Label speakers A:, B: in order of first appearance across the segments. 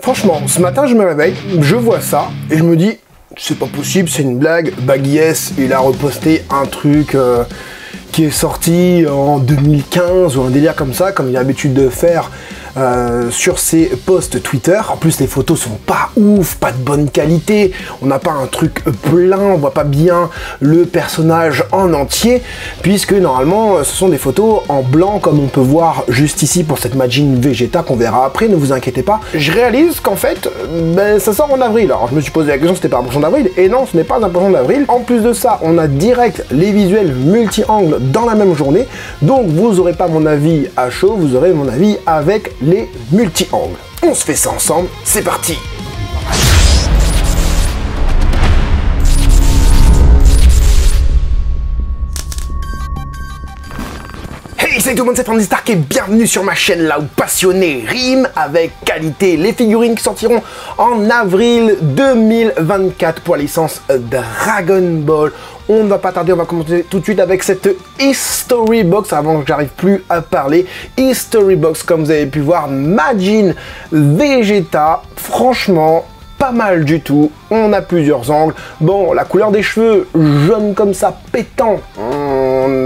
A: Franchement, ce matin je me réveille, je vois ça et je me dis c'est pas possible, c'est une blague. Baggy S, il a reposté un truc qui est sorti en 2015 ou un délire comme ça, comme il a l'habitude de faire sur ses posts Twitter. En plus les photos sont pas ouf, pas de bonne qualité, on n'a pas un truc plein, on voit pas bien le personnage en entier, puisque normalement ce sont des photos en blanc comme on peut voir juste ici pour cette Majin Vegeta qu'on verra après, ne vous inquiétez pas. Je réalise qu'en fait ça sort en avril, alors je me suis posé la question si c'était pas un poisson d'avril, et non, ce n'est pas un poisson d'avril. En plus de ça, on a direct les visuels multi-angles dans la même journée, donc vous aurez pas mon avis à chaud, vous aurez mon avis avec les multi-angles. On se fait ça ensemble, c'est parti! Hey, salut tout le monde, c'est Franzy Stark et bienvenue sur ma chaîne là où passionné rime avec qualité. Les figurines qui sortiront en avril 2024 pour la licence Dragon Ball. On ne va pas tarder, on va commencer tout de suite avec cette History Box avant que j'arrive plus à parler. History Box, comme vous avez pu voir, Majin Vegeta, franchement pas mal du tout. On a plusieurs angles. Bon, la couleur des cheveux, jaune comme ça, pétant.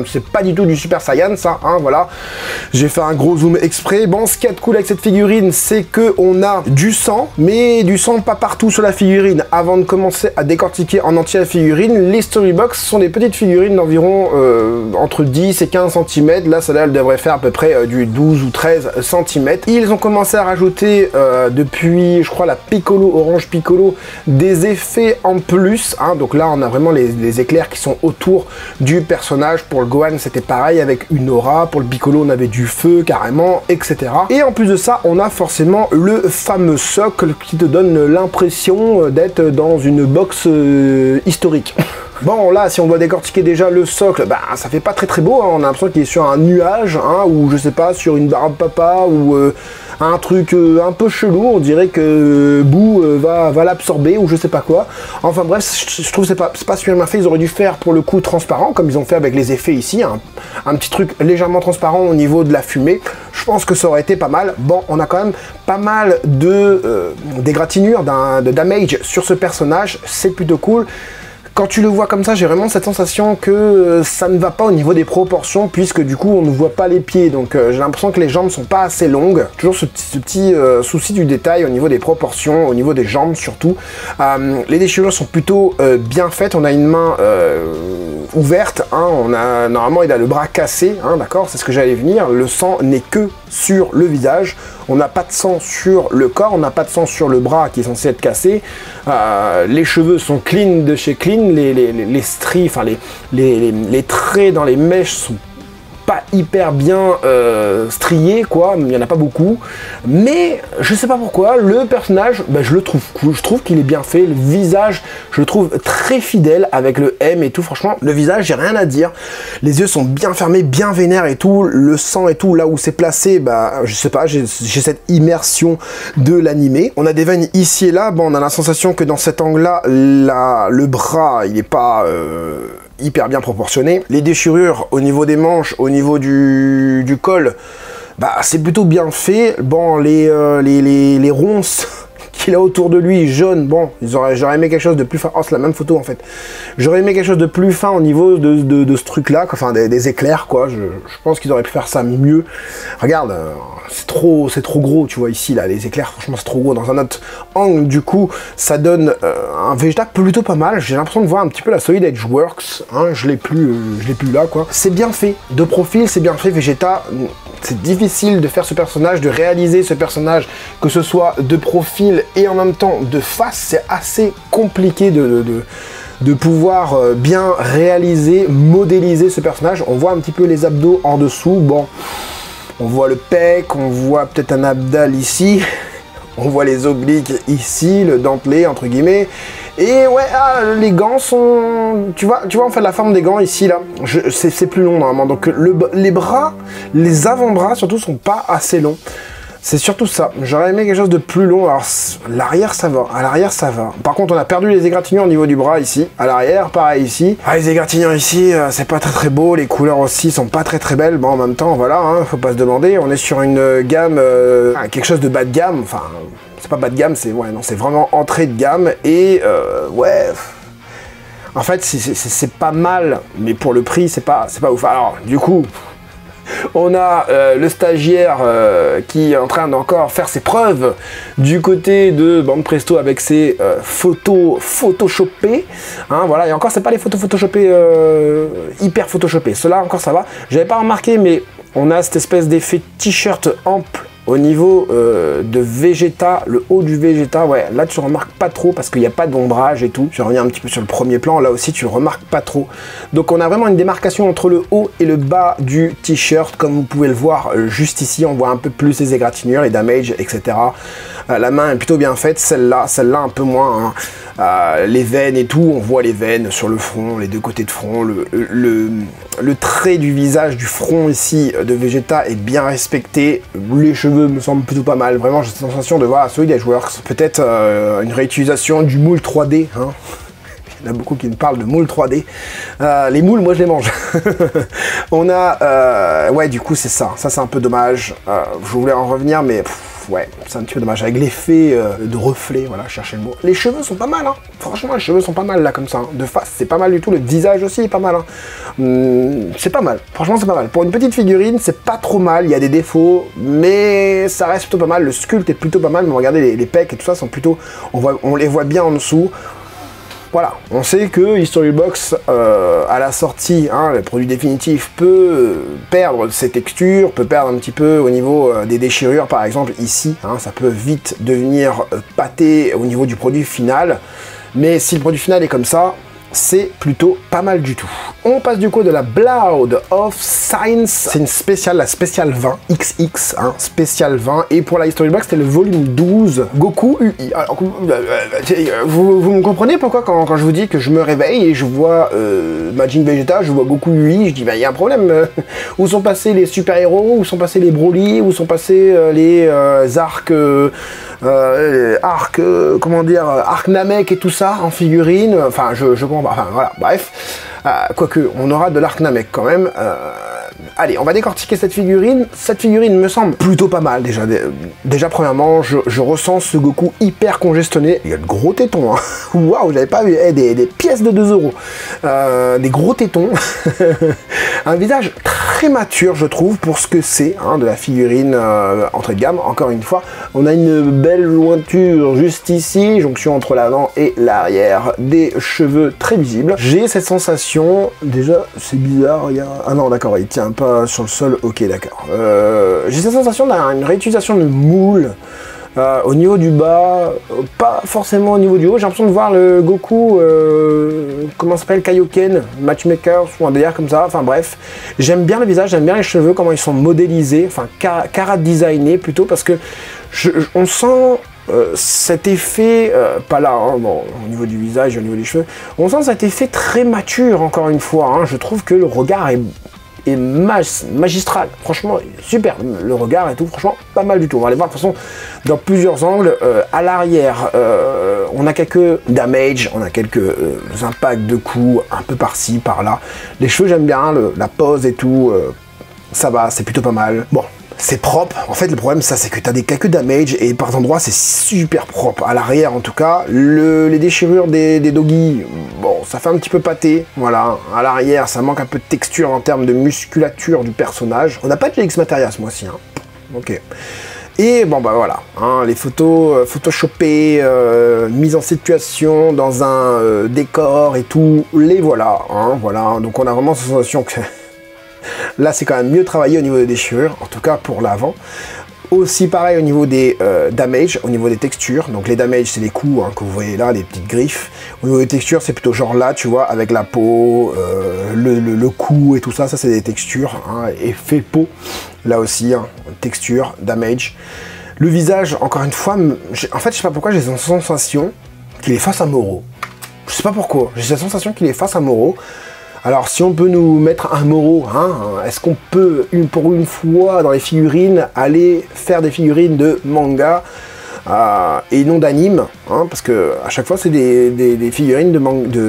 A: C'est pas du tout du Super Saiyan ça, hein, voilà. J'ai fait un gros zoom exprès. Bon, ce qu'il y a de cool avec cette figurine, c'est que on a du sang, mais du sang pas partout sur la figurine. Avant de commencer à décortiquer en entier la figurine, les Storybox sont des petites figurines d'environ entre 10 et 15 cm. Là, celle-là, elle devrait faire à peu près du 12 ou 13 cm. Ils ont commencé à rajouter depuis, je crois, la Piccolo, Orange Piccolo, des effets en plus, hein. Donc là, on a vraiment les éclairs qui sont autour du personnage. Pour le Gohan, c'était pareil avec une aura. Pour le Piccolo, on avait du feu carrément, etc. Et en plus de ça, on a forcément le fameux socle qui te donne l'impression d'être dans une box historique. Bon, là, si on doit décortiquer déjà le socle, bah, ça fait pas très beau, hein. On a l'impression qu'il est sur un nuage, hein, ou je sais pas, sur une barbe papa, ou un truc un peu chelou. On dirait que Boo va l'absorber, ou je sais pas quoi. Enfin bref, je trouve que c'est pas super bien fait. Ils auraient dû faire pour le coup transparent, comme ils ont fait avec les effets ici, hein. Un petit truc légèrement transparent au niveau de la fumée. Je pense que ça aurait été pas mal. Bon, on a quand même pas mal d'égratignures, de damage sur ce personnage. C'est plutôt cool. Quand tu le vois comme ça, j'ai vraiment cette sensation que ça ne va pas au niveau des proportions, puisque du coup on ne voit pas les pieds, donc j'ai l'impression que les jambes sont pas assez longues. Toujours ce petit souci du détail au niveau des proportions, au niveau des jambes surtout. Les déchirures sont plutôt bien faites, on a une main ouverte, hein, normalement il a le bras cassé, hein, d'accord, c'est ce que j'allais venir. Le sang n'est que sur le visage, on n'a pas de sang sur le corps, on n'a pas de sang sur le bras qui est censé être cassé. Les cheveux sont clean de chez clean, les stries, enfin les traits dans les mèches sont pas hyper bien striés, quoi, il n'y en a pas beaucoup, mais je sais pas pourquoi, le personnage, bah, je le trouve cool, je trouve qu'il est bien fait, le visage, je le trouve très fidèle avec le M et tout, franchement, le visage, j'ai rien à dire, les yeux sont bien fermés, bien vénères et tout, le sang et tout, là où c'est placé, bah, je sais pas, j'ai cette immersion de l'animé. On a des veines ici et là, bon, on a la sensation que dans cet angle-là, le bras, il est pas hyper bien proportionné. Les déchirures au niveau des manches, au niveau du col, bah c'est plutôt bien fait. Bon, les ronces qu'il a autour de lui, jaune, bon, j'aurais aimé quelque chose de plus fin. Oh, c'est la même photo en fait. J'aurais aimé quelque chose de plus fin au niveau de ce truc-là, enfin des éclairs, quoi. Je pense qu'ils auraient pu faire ça mieux. Regarde, c'est trop gros, tu vois, ici, là, les éclairs, franchement, c'est trop gros. Dans un autre angle, du coup, ça donne un Vegeta plutôt pas mal. J'ai l'impression de voir un petit peu la Solid Edge Works, hein, je l'ai plus là, quoi. C'est bien fait, de profil, c'est bien fait, Vegeta. C'est difficile de faire ce personnage, de réaliser ce personnage, que ce soit de profil et en même temps de face. C'est assez compliqué de pouvoir bien réaliser, modéliser ce personnage. On voit un petit peu les abdos en dessous, bon, on voit le pec, on voit peut-être un abdal ici, on voit les obliques ici, le dentelé entre guillemets, et ouais, les gants sont, tu vois en fait la forme des gants ici là, c'est plus long normalement, donc les bras, les avant-bras surtout sont pas assez longs. C'est surtout ça. J'aurais aimé quelque chose de plus long. Alors, l'arrière, ça va. À l'arrière, ça va. Par contre, on a perdu les égratignures au niveau du bras ici. À l'arrière, pareil ici. Ah, les égratignures ici, c'est pas très beau. Les couleurs aussi sont pas très belles. Bon, en même temps, voilà, hein, faut pas se demander. On est sur une gamme, quelque chose de bas de gamme. Enfin, c'est pas bas de gamme, c'est ouais, non, c'est vraiment entrée de gamme. Et ouais. En fait, c'est pas mal, mais pour le prix, c'est pas ouf. Alors, du coup. On a le stagiaire qui est en train d'encore faire ses preuves du côté de Banpresto avec ses photos photoshopées. Hein, voilà, et encore, c'est pas les photos photoshopées hyper photoshopées. Cela encore, ça va. J'avais pas remarqué, mais on a cette espèce d'effet t-shirt ample au niveau de Vegeta, le haut du Vegeta, ouais, là tu remarques pas trop parce qu'il n'y a pas d'ombrage et tout. Je reviens un petit peu sur le premier plan, là aussi tu le remarques pas trop. Donc on a vraiment une démarcation entre le haut et le bas du t-shirt, comme vous pouvez le voir juste ici, on voit un peu plus les égratignures, les damages, etc. La main est plutôt bien faite, celle-là un peu moins. Hein. Les veines et tout, on voit les veines sur le front, les deux côtés de front, le trait du visage, du front ici de Vegeta est bien respecté. Les cheveux me semblent plutôt pas mal. Vraiment, j'ai cette sensation de voir celui des joueurs. Peut-être une réutilisation du moule 3D. Hein. Il y en a beaucoup qui me parlent de moule 3D. Les moules, moi, je les mange. On a... ouais, du coup, c'est ça. Ça, c'est un peu dommage. Je voulais en revenir, mais... ouais, c'est un petit peu dommage. Avec l'effet de reflet, voilà, chercher le mot. Les cheveux sont pas mal, hein. Franchement, les cheveux sont pas mal, là, comme ça. Hein. De face, c'est pas mal du tout. Le visage aussi est pas mal. Hein. C'est pas mal. Franchement, c'est pas mal. Pour une petite figurine, c'est pas trop mal. Il y a des défauts, mais ça reste plutôt pas mal. Le sculpte est plutôt pas mal. Mais regardez, les pecs et tout ça sont plutôt... On les voit bien en dessous. Voilà, on sait que History Box, à la sortie, hein, le produit définitif peut perdre ses textures, peut perdre un petit peu au niveau des déchirures, par exemple ici, hein, ça peut vite devenir pâté au niveau du produit final, mais si le produit final est comme ça, c'est plutôt pas mal du tout. On passe du coup de la Blood of Science, c'est une spéciale, la spéciale 20, XX, hein, spéciale 20, et pour la History Box, c'était le volume 12, Goku UI. Alors, vous me comprenez pourquoi quand je vous dis que je me réveille et je vois Majin Vegeta, je vois Goku UI, je dis, bah, il y a un problème, où sont passés les super-héros, où sont passés les Broly, où sont passés les arcs... comment dire, Arc Namek et tout ça en figurine, enfin je comprends pas, enfin voilà, bref, quoique on aura de l'Arc Namek quand même. Allez, on va décortiquer cette figurine. Cette figurine me semble plutôt pas mal déjà. Déjà premièrement, je ressens ce Goku hyper congestionné. Il y a de gros tétons, hein. Waouh, j'avais pas vu des pièces de 2 €. Des gros tétons. Un visage très mature, je trouve, pour ce que c'est, hein, de la figurine entrée de gamme. Encore une fois, on a une belle jointure juste ici, jonction entre l'avant et l'arrière, des cheveux très visibles. J'ai cette sensation, déjà, c'est bizarre, il y a... Ah non, d'accord, il tient pas sur le sol, ok, d'accord. J'ai cette sensation d'une réutilisation de moule. Au niveau du bas, pas forcément au niveau du haut, j'ai l'impression de voir le Goku, comment s'appelle, Kaioken, Matchmaker, ou un délire comme ça, enfin bref. J'aime bien le visage, j'aime bien les cheveux, comment ils sont modélisés, enfin cara-designés plutôt, parce que on sent cet effet, pas là, hein, bon, au niveau du visage, au niveau des cheveux, on sent cet effet très mature, encore une fois, hein. Je trouve que le regard est magistral, franchement super, le regard et tout, franchement pas mal du tout. On va aller voir de toute façon dans plusieurs angles. À l'arrière, on a quelques damage, on a quelques impacts de coups un peu par-ci, par-là. Les cheveux j'aime bien, la pose et tout, ça va, c'est plutôt pas mal. Bon, c'est propre. En fait, le problème, ça, c'est que tu as quelques damage et par endroits, c'est super propre. À l'arrière, en tout cas, les déchirures des doggies, bon, ça fait un petit peu pâté. Voilà. À l'arrière, ça manque un peu de texture en termes de musculature du personnage. On n'a pas de GX Materia ce mois-ci, hein. Ok. Et bon, bah voilà, hein, les photos photoshopées, mises en situation dans un décor et tout, les voilà. Hein, voilà. Donc, on a vraiment cette sensation que... Là, c'est quand même mieux travaillé au niveau des déchirures, en tout cas pour l'avant. Aussi pareil au niveau des damage, au niveau des textures. Donc les damage, c'est les coups, hein, que vous voyez là, les petites griffes. Au niveau des textures, c'est plutôt genre là, tu vois, avec la peau, le cou et tout ça. Ça, c'est des textures, hein, effet peau. Là aussi, hein, texture, damage. Le visage, encore une fois, en fait, je sais pas pourquoi j'ai cette sensation qu'il est face à Moro. Je sais pas pourquoi, j'ai cette sensation qu'il est face à Moro. Alors si on peut nous mettre un Moro, hein, est-ce qu'on peut pour une fois dans les figurines aller faire des figurines de manga et non d'anime, hein, parce que à chaque fois c'est des figurines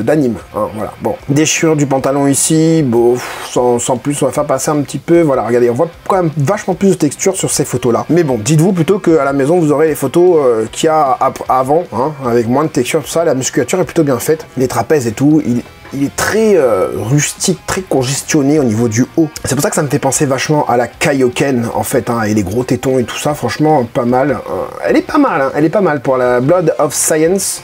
A: d'anime, hein, voilà. Bon, déchirure du pantalon ici, bon, sans plus, on va faire passer un petit peu, voilà, regardez, on voit quand même vachement plus de texture sur ces photos là. Mais bon, dites-vous plutôt qu'à la maison vous aurez les photos qu'il y a avant, hein, avec moins de texture, tout ça, la musculature est plutôt bien faite, les trapèzes et tout, il est très rustique, très congestionné au niveau du haut. C'est pour ça que ça me fait penser vachement à la Kaioken, en fait, hein, et les gros tétons et tout ça, franchement, pas mal. Elle est pas mal, hein, elle est pas mal pour la Blood of Science.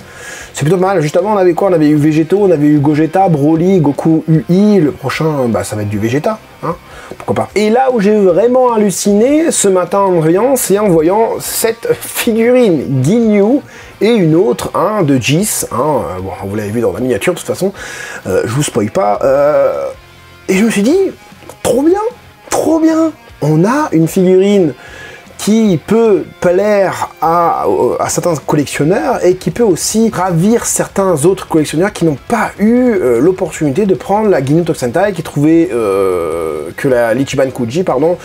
A: C'est plutôt mal. Juste avant, on avait quoi? On avait eu Végéto, on avait eu Gogeta, Broly, Goku UI. Le prochain, bah, ça va être du Vegeta, hein, pourquoi pas. Et là où j'ai vraiment halluciné ce matin en me réveillant, c'est en voyant cette figurine Ginyu et une autre, hein, de Jis, hein, bon, vous l'avez vu dans la miniature de toute façon, je vous spoil pas, et je me suis dit, trop bien, on a une figurine qui peut plaire à certains collectionneurs et qui peut aussi ravir certains autres collectionneurs qui n'ont pas eu l'opportunité de prendre la Ginyu Tokusentai, qui trouvaient que la l'Ichiban Kuji, pardon,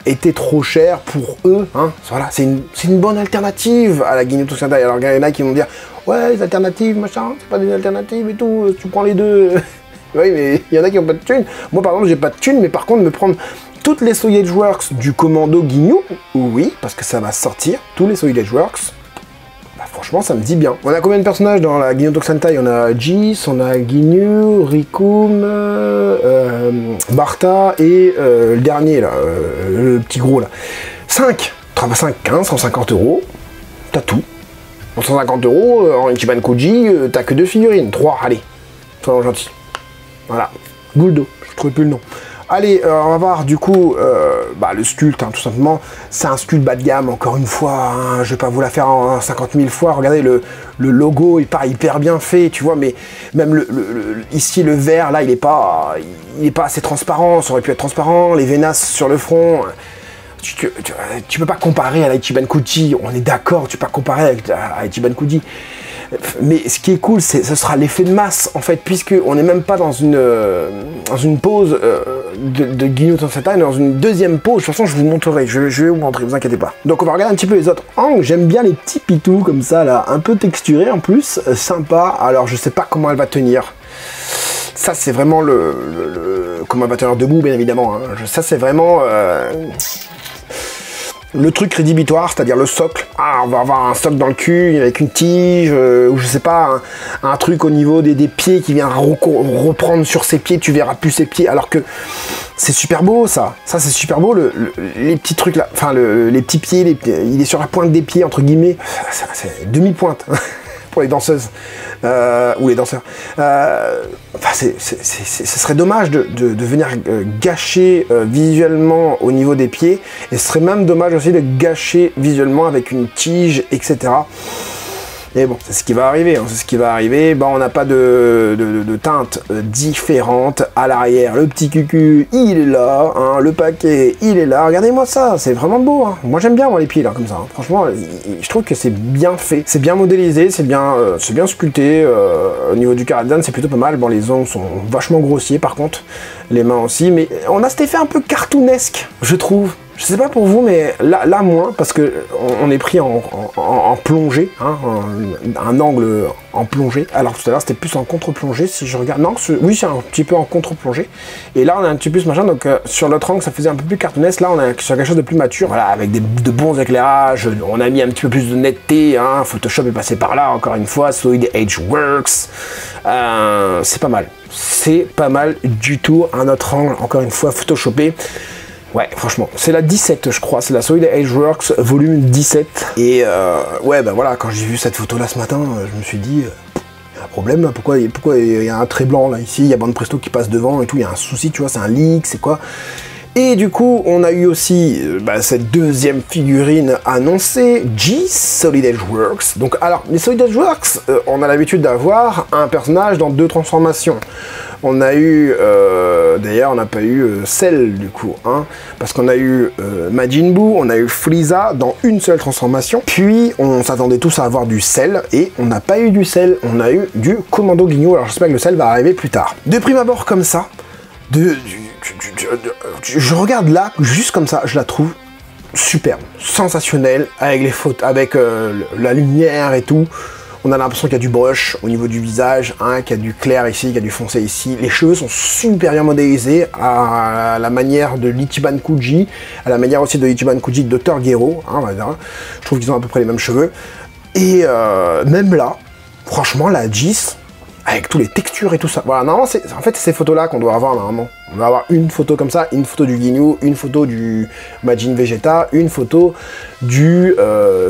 A: était trop chère pour eux, hein. Voilà, c'est une bonne alternative à la Ginyu Tokusentai. Alors il y en a qui vont dire, ouais, les alternatives, machin, c'est pas des alternatives et tout, tu prends les deux. Oui, mais il y en a qui n'ont pas de thunes. Moi, par exemple, j'ai pas de thunes, mais par contre, me prendre toutes les Soul Edge Works du commando Ginyu, oui, parce que ça va sortir, tous les Soul Edge Works, bah, franchement, ça me dit bien. On a combien de personnages dans la Ginyu Tokusentai? On a Jis, on a Ginyu, Rikum, Barta et le dernier, là, le petit gros, là. 5, 15, 150 €, t'as tout. Pour 150 € en Ichiban Kuji, t'as que 2 figurines, 3, allez, soyons gentils. Voilà, Guldo, je trouvais plus le nom. Allez, on va voir du coup bah, le sculpte, hein, tout simplement. C'est un sculpte bas de gamme, encore une fois, hein, je vais pas vous la faire en 50 000 fois. Regardez, le logo, il part hyper bien fait, tu vois, mais même ici, le vert, là, il est pas assez transparent, ça aurait pu être transparent, les vénas sur le front. Tu peux pas comparer à la Ichiban Kuji, on est d'accord, tu peux pas comparer à Ichiban Kuji. Mais ce qui est cool, ce sera l'effet de masse, en fait, puisqu'on n'est même pas dans une pause de Ginyu Tokusentai, mais dans une deuxième pause. De toute façon, je vous montrerai, je vais vous montrer, vous inquiétez pas. Donc, on va regarder un petit peu les autres angles. J'aime bien les petits pitous, comme ça, là, un peu texturés, en plus, sympa. Alors, je sais pas comment elle va tenir. Ça, c'est vraiment comment elle va tenir debout, bien évidemment. Hein. Ça, c'est vraiment... le truc rédhibitoire, c'est-à-dire le socle. Ah, on va avoir un socle dans le cul avec une tige, ou je sais pas, un truc au niveau des pieds qui vient reprendre sur ses pieds, tu verras plus ses pieds, alors que c'est super beau ça. Ça c'est super beau, les petits trucs là, enfin les petits pieds, il est sur la pointe des pieds, entre guillemets, c'est demi-pointe. Pour les danseuses ou les danseurs. Enfin, ce serait dommage de venir gâcher visuellement au niveau des pieds, et ce serait même dommage aussi de gâcher visuellement avec une tige, etc. Et bon, c'est ce qui va arriver, hein, c'est ce qui va arriver. Bon, on n'a pas de teintes différentes à l'arrière. Le petit cucu, il est là, hein, le paquet, il est là. Regardez-moi ça, c'est vraiment beau. Hein. Moi, j'aime bien les pieds là, comme ça. Hein. Franchement, je trouve que c'est bien fait, c'est bien modélisé, c'est bien sculpté. Au niveau du karadan, c'est plutôt pas mal. Bon, les ongles sont vachement grossiers, par contre, les mains aussi. Mais on a cet effet un peu cartoonesque, je trouve. Je sais pas pour vous, mais là moins, parce que on est pris en plongée, hein, un angle en plongée. Alors tout à l'heure c'était plus en contre-plongée, si je regarde. Non, oui, c'est un petit peu en contre-plongée. Et là on a un petit peu ce machin, donc sur l'autre angle ça faisait un peu plus cartoonesque. Là on est sur quelque chose de plus mature, voilà, avec de bons éclairages. On a mis un petit peu plus de netteté, hein. Photoshop est passé par là, encore une fois. Soul Edge Works, c'est pas mal. C'est pas mal du tout. Un autre angle, encore une fois, photoshopé. Ouais, franchement, c'est la 17, je crois, c'est la Soul Edge Works volume 17. Et ouais, ben voilà, quand j'ai vu cette photo là ce matin, je me suis dit, il y a un problème là, pourquoi il y a un trait blanc là, ici, il y a Bande Presto qui passe devant et tout, il y a un souci, tu vois, c'est un leak, c'est quoi? Et du coup, on a eu aussi cette deuxième figurine annoncée, Geese Solid Edge Works. Donc alors, les Solid Edge Works, on a l'habitude d'avoir un personnage dans 2 transformations. On a eu, d'ailleurs on n'a pas eu Cell du coup, hein, parce qu'on a eu Majin Buu, on a eu Frieza dans une seule transformation, puis on s'attendait tous à avoir du Cell, et on n'a pas eu du Cell, on a eu du Commando Ginyu, alors j'espère que le Cell va arriver plus tard. De prime abord comme ça, je regarde là, juste comme ça, je la trouve superbe, sensationnelle, avec les photos, avec la lumière et tout. On a l'impression qu'il y a du brush au niveau du visage, hein, qu'il y a du clair ici, qu'il y a du foncé ici. Les cheveux sont super bien modélisés à la manière de l'Ichiban Kuji, à la manière aussi de l'Ichiban Kuji de Dr. Gero. Hein, on va dire. Je trouve qu'ils ont à peu près les mêmes cheveux. Et même là, franchement, la Geese, avec toutes les textures et tout ça. Voilà, normalement, en fait, c'est ces photos-là qu'on doit avoir normalement. On va avoir une photo comme ça, une photo du Ginyu, une photo du Majin Vegeta, une photo du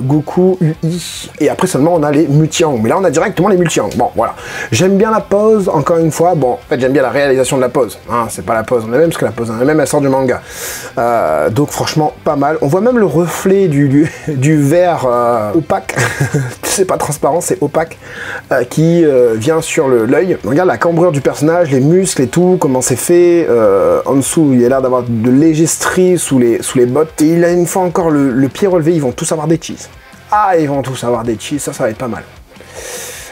A: Goku UI, et après seulement on a les multi-angles. Mais là on a directement les multi-angles. Bon, voilà. J'aime bien la pose, encore une fois. Bon, en fait j'aime bien la réalisation de la pose. Hein, c'est pas la pose en elle-même, parce que la pose en elle-même elle sort du manga. Donc franchement, pas mal. On voit même le reflet du verre opaque. C'est pas transparent, c'est opaque, qui vient sur l'œil. Regarde la cambrure du personnage, les muscles et tout, comment c'est fait. En dessous, il a l'air d'avoir de légers stries sous les bottes. Et il a une fois encore le pied relevé, ils vont tous avoir des cheese. Ah, ils vont tous avoir des cheese, ça va être pas mal.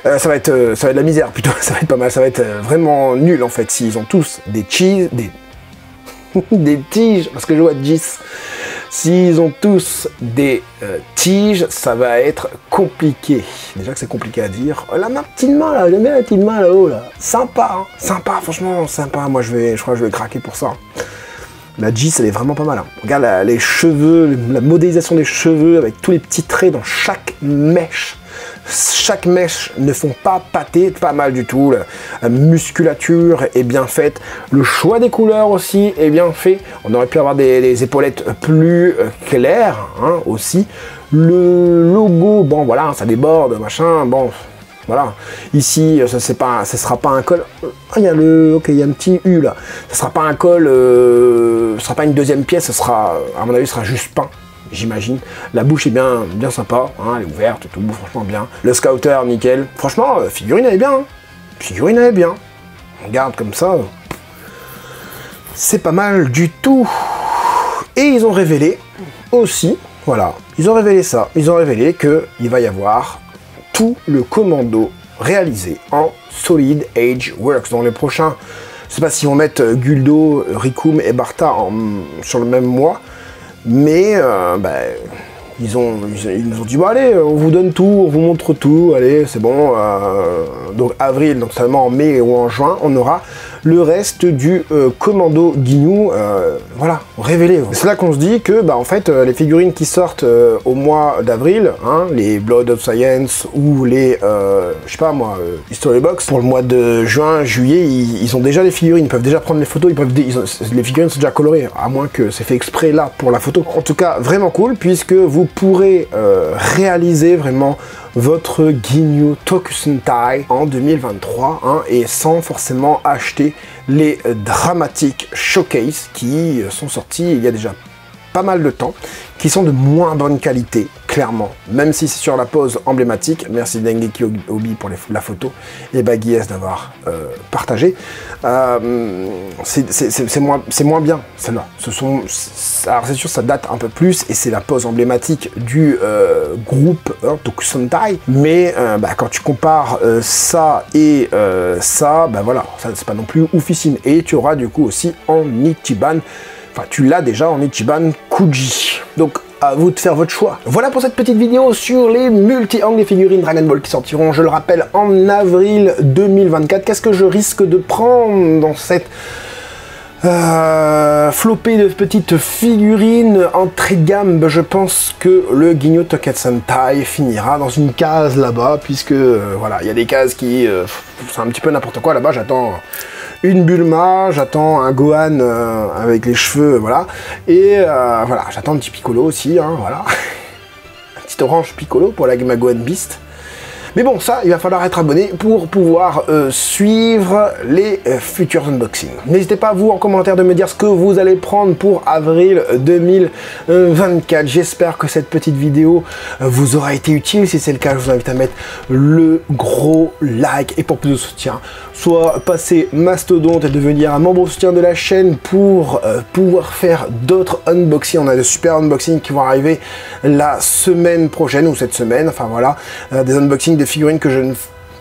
A: Ça va être de la misère plutôt, ça va être pas mal, ça va être vraiment nul en fait, s'ils ont tous des cheese, des tiges, parce que je vois 10. S'ils ont tous des tiges, ça va être compliqué. Déjà que c'est compliqué à dire. Oh, la petite main là, j'aime bien la petite main là-haut là. Sympa, hein. Sympa, franchement, sympa. Moi, je crois que je vais craquer pour ça. La Geese, elle est vraiment pas mal. Hein. Regarde les cheveux, la modélisation des cheveux avec tous les petits traits dans chaque mèche. Chaque mèche ne font pas pâter, pas mal du tout. La musculature est bien faite. Le choix des couleurs aussi est bien fait. On aurait pu avoir des épaulettes plus claires hein, aussi. Le logo, bon voilà, ça déborde, machin, bon... Voilà, ici, ça sera pas un col. Ah, il y a ok, il y a un petit U là. Ça sera pas un col, ce sera pas une deuxième pièce, ce sera, à mon avis, ce sera juste peint, j'imagine. La bouche est bien sympa, hein, elle est ouverte, tout, franchement bien. Le scouter, nickel. Franchement, figurine elle est bien. Hein. Figurine elle est bien. Regarde comme ça. C'est pas mal du tout. Et ils ont révélé aussi, voilà, ils ont révélé ça. Ils ont révélé qu'il va y avoir tout le commando réalisé en Solid Edge Works. Dans les prochains, je sais pas s'ils vont mettre Guldo, Rikum et Barta sur le même mois, mais ils nous ont dit, bon allez, on vous donne tout, on vous montre tout, allez, c'est bon. Donc avril, donc seulement en mai ou en juin, on aura le reste du commando Ginyu, voilà, révélé. C'est là qu'on se dit que, en fait, les figurines qui sortent au mois d'avril, hein, les Blood of Science ou les, je sais pas moi, History Box, pour le mois de juin, juillet, ils ont déjà les figurines, ils peuvent déjà prendre les photos, les figurines sont déjà colorées, à moins que c'est fait exprès là pour la photo. En tout cas, vraiment cool, puisque vous pourrez réaliser vraiment votre Ginyu Tokusentai en 2023 hein, et sans forcément acheter les dramatiques showcase qui sont sortis il y a déjà pas mal de temps, qui sont de moins bonne qualité, clairement, même si c'est sur la pose emblématique. Merci Dengeki Obi pour la photo et Baggy S d'avoir partagé. C'est moins bien, celle-là. Alors c'est sûr, ça date un peu plus, et c'est la pose emblématique du groupe hein, Tokusentai, mais quand tu compares ça et ça, voilà, ça c'est pas non plus oufissime. Et tu auras du coup aussi en Ichiban, enfin, tu l'as déjà en Ichiban Kuji. Donc, à vous de faire votre choix. Voilà pour cette petite vidéo sur les multi-angles des figurines Dragon Ball qui sortiront, je le rappelle, en avril 2024. Qu'est-ce que je risque de prendre dans cette flopée de petites figurines entrée de gamme? Je pense que le Ginyu Tokusentai finira dans une case là-bas, puisque, voilà, il y a des cases qui... c'est un petit peu n'importe quoi là-bas. J'attends une Bulma, j'attends un Gohan avec les cheveux, voilà, et voilà, j'attends un petit Piccolo aussi, hein, voilà, un petit orange Piccolo pour la Gohan Beast. Mais bon, ça, il va falloir être abonné pour pouvoir suivre les futurs unboxings. N'hésitez pas, vous, en commentaire, de me dire ce que vous allez prendre pour avril 2024. J'espère que cette petite vidéo vous aura été utile. Si c'est le cas, je vous invite à mettre le gros like. Et pour plus de soutien, soit passer mastodonte et devenir un membre soutien de la chaîne pour pouvoir faire d'autres unboxings. On a de super unboxings qui vont arriver la semaine prochaine ou cette semaine. Enfin voilà, des unboxings de figurines que je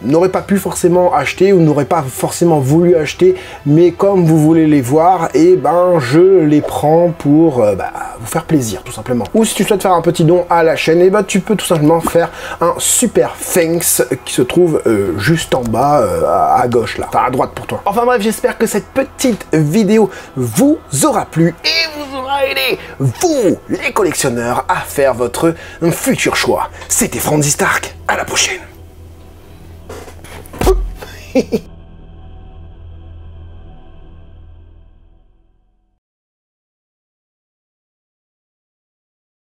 A: n'aurais pas pu forcément acheter ou n'aurais pas forcément voulu acheter, mais comme vous voulez les voir, et ben je les prends pour vous faire plaisir tout simplement. Ou si tu souhaites faire un petit don à la chaîne, et ben tu peux tout simplement faire un super thanks qui se trouve juste en bas à gauche là, enfin à droite pour toi. Enfin bref, j'espère que cette petite vidéo vous aura plu et vous aura aidé, vous les collectionneurs, à faire votre futur choix. C'était Franzy Stark, à la prochaine. Hehehe